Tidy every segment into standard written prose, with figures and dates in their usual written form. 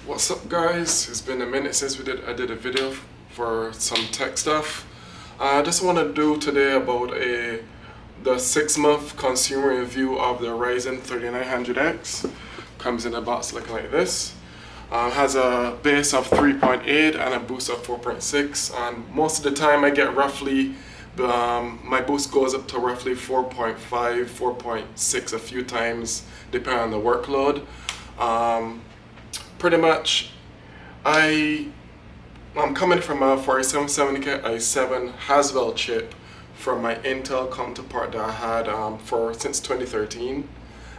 What's up, guys? It's been a minute since I did a video for some tech stuff. I just want to do today about the 6-month consumer review of the Ryzen 3900X. Comes in a box looking like this. Has a base of 3.8 and a boost of 4.6, and most of the time I get roughly my boost goes up to roughly 4.5, 4.6 a few times depending on the workload. Pretty much, I'm coming from a 4770K i7 Haswell chip from my Intel counterpart that I had since 2013,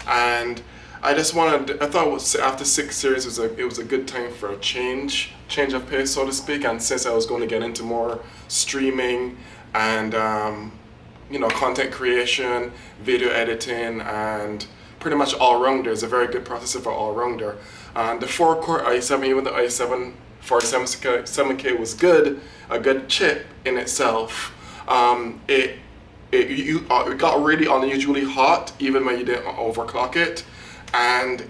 and I thought it was, after 6 years it was a good time for a change of pace, so to speak. And since I was going to get into more streaming and content creation, video editing, and pretty much all-rounder, is a very good processor for all-rounder. And the 4-core i7, even the i7 47K was good, a good chip in itself. It got really unusually hot even when you didn't overclock it. And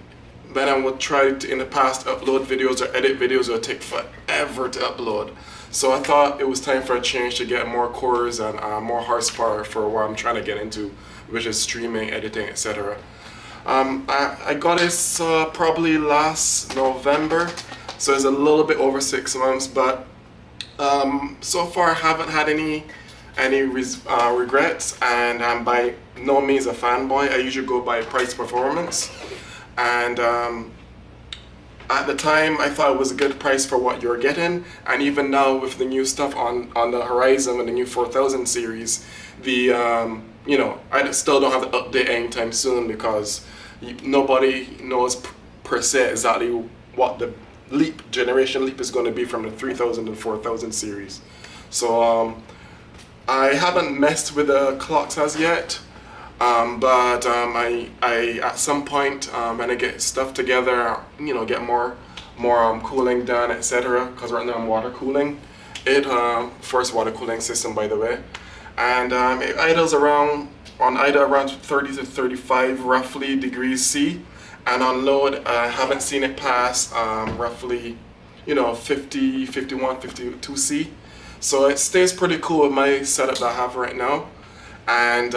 then I would try to, in the past, upload videos or edit videos. It would take forever to upload. So I thought it was time for a change to get more cores and more horsepower for what I'm trying to get into, which is streaming, editing, etc. I got this probably last November, so it's a little bit over 6 months, but so far I haven't had any regrets, and I'm by no means a fanboy. I usually go by price performance, and at the time I thought it was a good price for what you're getting. And even now with the new stuff on the horizon with the new 4000 series, I still don't have the update anytime soon, because nobody knows per se exactly what the generation leap is going to be from the 3000 to 4000 series. So I haven't messed with the clocks as yet, but I at some point when I get stuff together, get more cooling done, etc. Because right now I'm water cooling it, first water cooling system, by the way, and it idles around 30 to 35 roughly degrees C, and on load I haven't seen it pass roughly 50, 51, 52 C. So it stays pretty cool with my setup that I have right now. And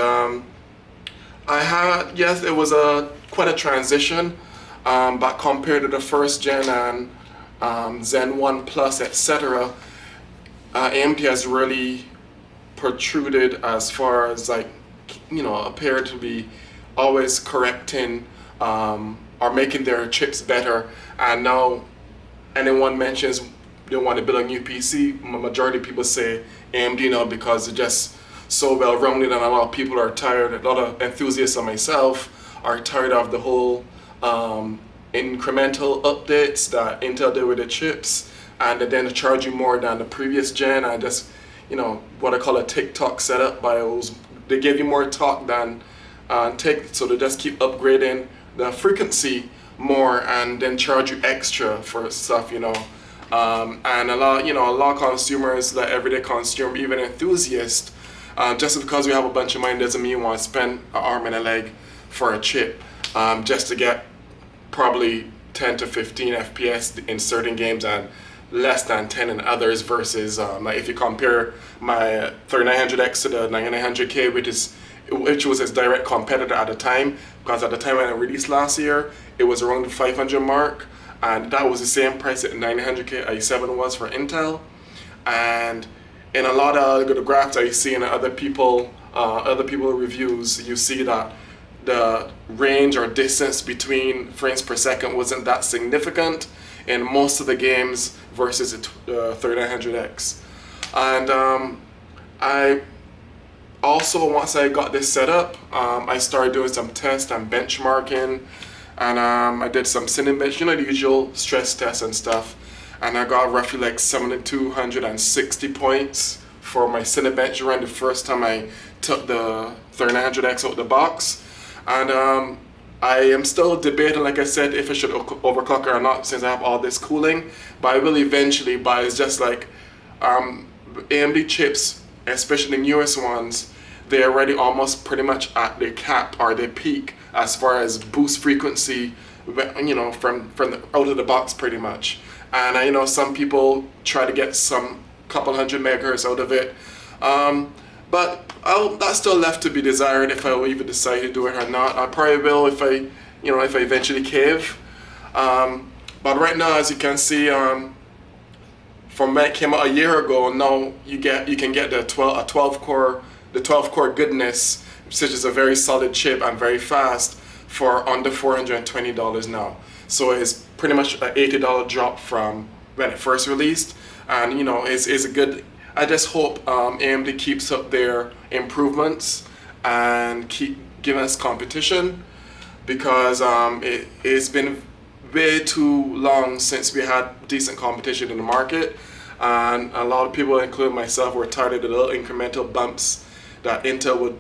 yes, it was quite a transition, but compared to the first gen and Zen 1 Plus, etc., AMD has really protruded as far as appeared to be always correcting or making their chips better. And now anyone mentions they want to build a new PC, majority of people say AMD now, because it's just so well rounded, and a lot of people are tired, a lot of enthusiasts like myself are tired of the whole incremental updates that Intel did with the chips, and then they charge you more than the previous gen, and just what I call a TikTok setup. They give you more talk than take, so they just keep upgrading the frequency more and then charge you extra for stuff, and a lot of consumers, like everyday consumer, even enthusiasts, just because we have a bunch of money doesn't mean you want to spend an arm and a leg for a chip just to get probably 10 to 15 FPS in certain games and less than 10 in others, versus if you compare my 3900X to the 9900K, which was its direct competitor at the time, because at the time when it released last year, it was around the 500 mark, and that was the same price that 900K i7 was for Intel. And in a lot of the graphs that you see in other people reviews, you see that the range or distance between frames per second wasn't that significant in most of the games versus the 3900X. And I also, once I got this set up, I started doing some tests and benchmarking, and I did some Cinebench, the usual stress tests and stuff, and I got roughly like 7,260 points for my Cinebench run the first time I took the 3900X out the box. And I am still debating, like I said, if I should overclock it or not, since I have all this cooling, but I will eventually. But it's just like AMD chips, especially the newest ones, they're already almost pretty much at their cap or their peak as far as boost frequency from the, out of the box pretty much. And I know some people try to get some couple hundred megahertz out of it, but that's still left to be desired if I will even decide to do it or not. I probably will if I eventually cave. But right now, as you can see, from when it came out a year ago, now you can get the 12 core goodness, which is a very solid chip and very fast, for under $420 now. So it's pretty much an $80 drop from when it first released, and it's a good. I just hope AMD keeps up their improvements and keep giving us competition, because it's been way too long since we had decent competition in the market, and a lot of people, including myself, were tired of the little incremental bumps that Intel would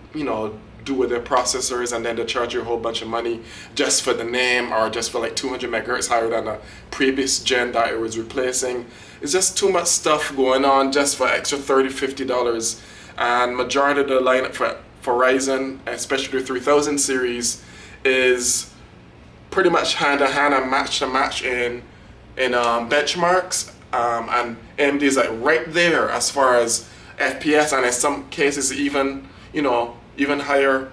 do with their processors, and then they charge you a whole bunch of money just for the name, or just for like 200 megahertz higher than the previous gen that it was replacing. It's just too much stuff going on just for extra $30-$50, and majority of the lineup for Ryzen, especially the 3000 series, is pretty much hand to hand and match to match in benchmarks, and AMD is like right there as far as FPS, and in some cases even higher,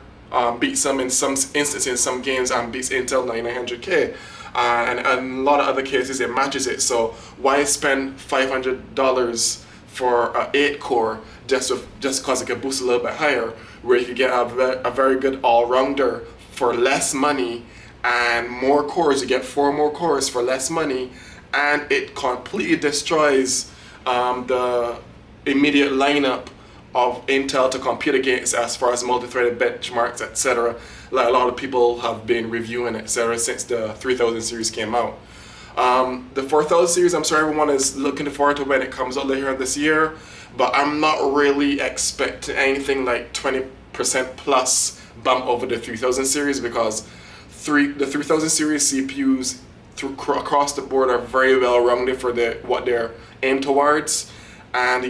beats them in some instances in some games, and beats Intel 9900K. And in a lot of other cases it matches it. So why spend $500 for an 8 core just because it can boost a little bit higher, where you could get a very good all-rounder for less money, and more cores, you get 4 more cores for less money, and it completely destroys the immediate lineup of Intel to compete against as far as multi-threaded benchmarks, etc. Like a lot of people have been reviewing, etc. since the 3000 series came out. The 4000 series, I'm sure everyone is looking forward to when it comes out later this year, but I'm not really expecting anything like 20% plus bump over the 3000 series, because the 3000 series CPUs across the board are very well rounded for what they're aimed towards. And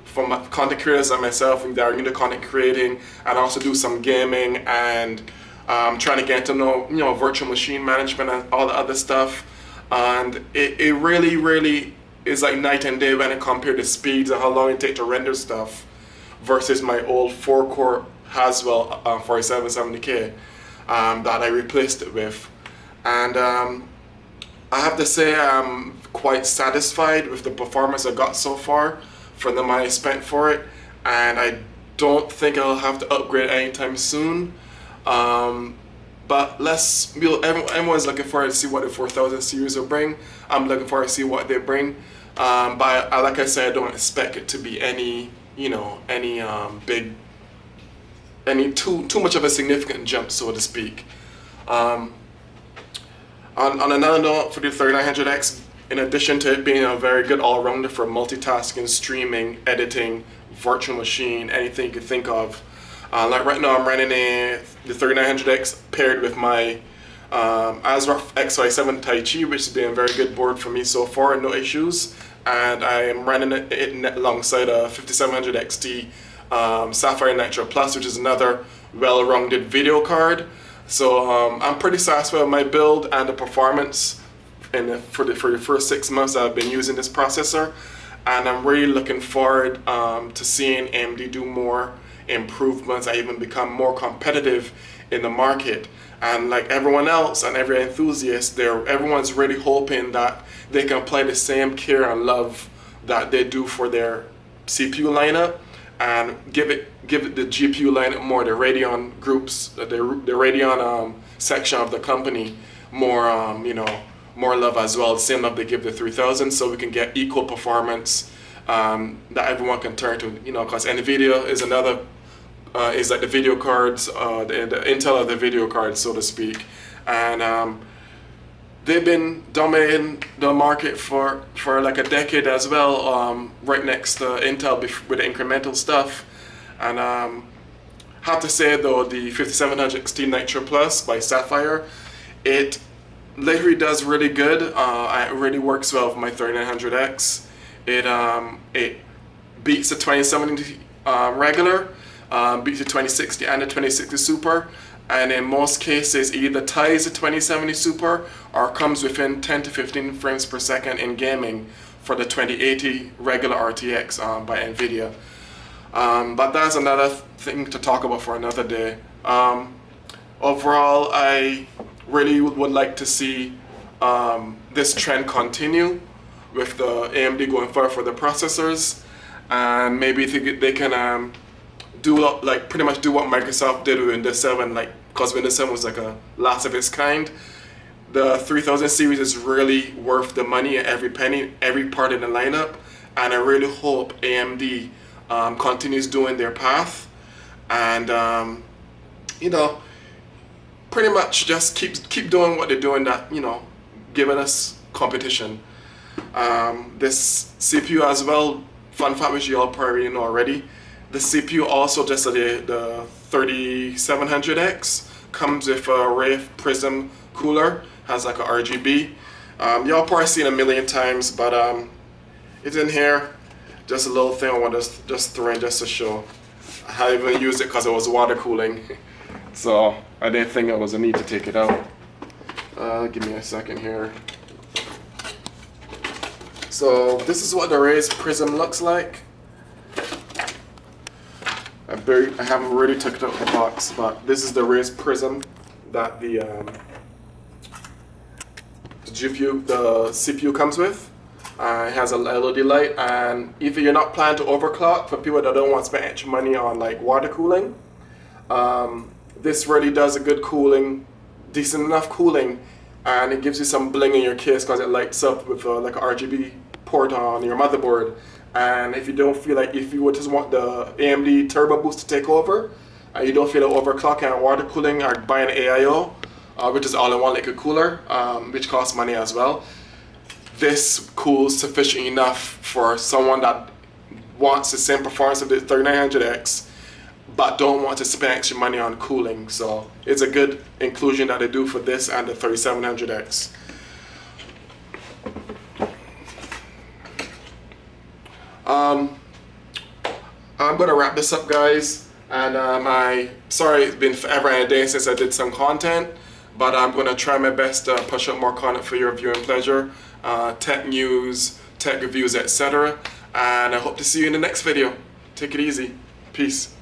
from content creators like myself that are into content creating and also do some gaming and trying to get to know virtual machine management and all the other stuff, and it really is like night and day when it compared to speeds and how long it takes to render stuff versus my old 4-core Haswell 4770K that I replaced it with. And I have to say I'm quite satisfied with the performance I got so far for the money I spent for it, and I don't think I'll have to upgrade anytime soon. But everyone's looking forward to see what the 4000 series will bring. I'm looking forward to see what they bring. But like I said, I don't expect it to be too much of a significant jump, so to speak. On another note, for the 3900X, in addition to it being a very good all-rounder for multitasking, streaming, editing, virtual machine, anything you could think of. Like right now I'm running the 3900X paired with my Azeroth XY7 Tai Chi, which has been a very good board for me so far, no issues. And I am running it alongside a 5700 XT Sapphire Nitro Plus, which is another well-rounded video card. So I'm pretty satisfied with my build and the performance for the first 6 months I've been using this processor, and I'm really looking forward to seeing AMD do more improvements and even become more competitive in the market. And like everyone else and every enthusiast, everyone's really hoping that they can apply the same care and love that they do for their CPU lineup, and give it the GPU lineup more, the Radeon groups, the Radeon section of the company more more love as well, the same love they give the 3000, so we can get equal performance that everyone can turn to, because NVIDIA is another, is like the video cards, the Intel of the video cards, so to speak. And they've been dominating the market for like a decade as well, right next to Intel with the incremental stuff. And have to say though, the 5700 XT Nitro Plus by Sapphire, it literally does really good. It really works well with my 3900X. It beats the 2070 regular, beats the 2060 and the 2060 Super, and in most cases either ties the 2070 Super or comes within 10 to 15 frames per second in gaming for the 2080 regular RTX by NVIDIA. But that's another thing to talk about for another day. Overall, I really would like to see this trend continue with the AMD going forward for the processors, and maybe they can do like pretty much do what Microsoft did with Windows 7, like, because Windows 7 was like a last of its kind. The 3000 series is really worth the money, every penny, every part in the lineup, and I really hope AMD continues doing their path, and you know, pretty much just keep doing what they're doing, that, you know, giving us competition. This CPU as well, fun fact which you all probably know already, the CPU also, just the 3700X, comes with a Ray Prism cooler, has like a RGB. Y'all probably seen a million times, but it's in here. Just a little thing I want to just throw in just to show. I haven't even used it because it was water cooling, so I didn't think it was a need to take it out. Give me a second here. So this is what the Ray Prism looks like. I haven't really took it out of the box, but this is the Ray Prism that the CPU comes with. It has a LED light, and if you're not planning to overclock, for people that don't want to spend extra money on like water cooling, this really does a good cooling, decent enough cooling, and it gives you some bling in your case because it lights up with like an RGB port on your motherboard. And if you don't feel like, if you would just want the AMD Turbo Boost to take over, and you don't feel like overclocking and water cooling, or buy an AIO, which is all-in-one liquid cooler, which costs money as well, this cools sufficient enough for someone that wants the same performance of the 3900X, but don't want to spend extra money on cooling. So it's a good inclusion that they do for this and the 3700X. I'm gonna wrap this up, guys, and sorry it's been forever and a day since I did some content, but I'm gonna try my best to push up more content for your viewing pleasure, tech news, tech reviews, etc. And I hope to see you in the next video. Take it easy. Peace.